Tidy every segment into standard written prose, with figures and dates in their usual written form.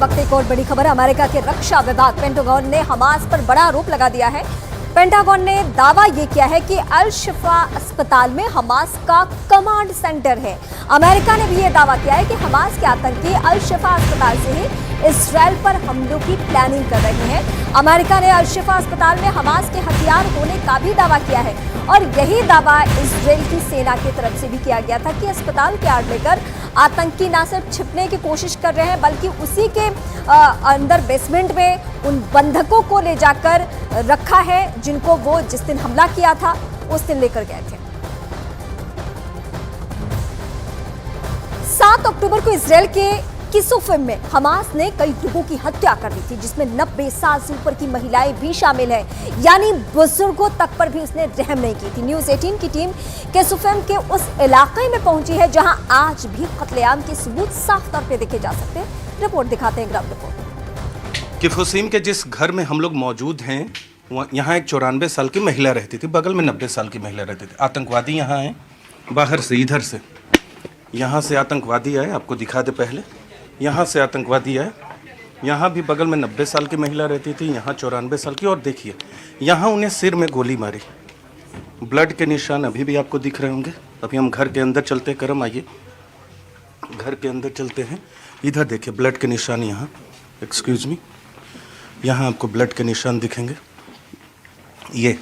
वक्त एक और बड़ी खबर। अमेरिका के रक्षा विभाग पेंटागन ने हमास पर बड़ा आरोप लगा दिया है। पेंटागन ने दावा ये किया है कि अल शिफा अस्पताल में हमास का कमांड सेंटर है। अमेरिका ने भी ये दावा किया है कि हमास के आतंकी अल शिफा अस्पताल से ही इस्राएल पर हमलों की प्लानिंग कर रहे हैं। अमेरिका ने अल शिफा अस्पताल में हमास के हथियार होने का भी दावा किया है और यही दावा इस्राएल की सेना की तरफ से भी किया गया था कि अस्पताल के आड़ लेकर आतंकी न सिर्फ छिपने की कोशिश कर रहे हैं बल्कि उसी के अंदर बेसमेंट में उन बंधकों को ले जाकर रखा है जिनको वो जिस दिन हमला किया था उस दिन लेकर गए थे। 7 अक्टूबर को इस्राएल के किसुफिम में हमास ने कई लोगों की हत्या कर दी थी, जिसमें 90 साल से ऊपर की महिलाएं भी शामिल हैं, यानी बुजुर्गों तक पर भी उसने रहम नहीं की थी। न्यूज़ 18 की टीम किसुफिम के उस इलाके में पहुंची है जहां आज भी कत्लेआम के सबूत साफ तौर पर देखे जा सकते हैं। रिपोर्ट दिखाते हैं, ग्राउंड रिपोर्ट। किसुफिम के जिस घर में हम लोग मौजूद हैं यहाँ एक 94 साल की महिला रहती थी, बगल में 90 साल की महिला रहती थी। आतंकवादी यहाँ आए बाहर से, इधर से, यहाँ से आतंकवादी आए, आपको दिखा दे पहले, यहाँ से आतंकवादी आए, यहाँ भी बगल में 90 साल की महिला रहती थी, यहाँ 94 साल की, और देखिए यहाँ उन्हें सिर में गोली मारी, ब्लड के निशान अभी भी आपको दिख रहे होंगे। अभी हम घर के अंदर चलते हैं, करम आइए घर के अंदर चलते हैं। इधर देखिए ब्लड के निशान, यहाँ एक्सक्यूज मी, यहाँ आपको ब्लड के निशान दिखेंगे। ये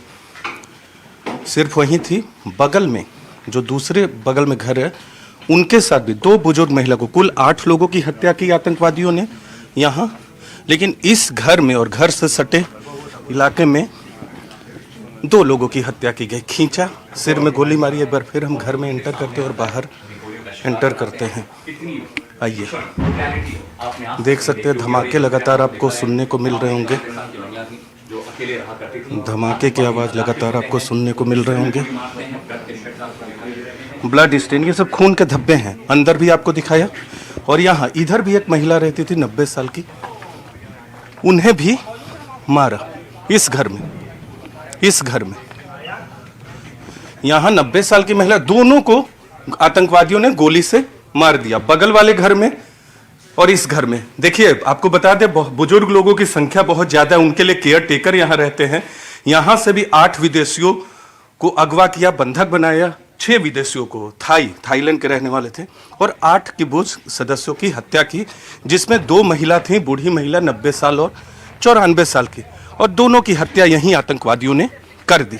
सिर्फ वहीं थी, बगल में जो दूसरे बगल में घर है उनके साथ भी 2 बुजुर्ग महिला को, कुल 8 लोगों की हत्या की आतंकवादियों ने यहाँ। लेकिन इस घर में और घर से सटे इलाके में 2 लोगों की हत्या की गई, खींचा, सिर में गोली मारी। एक बार फिर हम घर में एंटर करते हैं और बाहर एंटर करते हैं। आइए देख सकते हैं धमाके लगातार आपको सुनने को मिल रहे होंगे, धमाके की आवाज़ लगातार आपको सुनने को मिल रहे होंगे। ब्लड स्टेन, ये सब खून के धब्बे हैं, अंदर भी आपको दिखाया। और यहाँ इधर भी एक महिला रहती थी 90 साल की, उन्हें भी मारा इस घर में, इस घर में। यहाँ 90 साल की महिला, दोनों को आतंकवादियों ने गोली से मार दिया, बगल वाले घर में और इस घर में। देखिए आपको बता दें, बुजुर्ग लोगों की संख्या बहुत ज्यादा है, उनके लिए केयर टेकर यहाँ रहते हैं। यहाँ से भी 8 विदेशियों को अगवा किया, बंधक बनाया, 6 विदेशियों को, थाईलैंड के रहने वाले थे, और 8 किबुत्ज सदस्यों की हत्या की, जिसमें 2 महिला थी, बूढ़ी महिला 90 साल और 94 साल की, और दोनों की हत्या यहीं आतंकवादियों ने कर दी।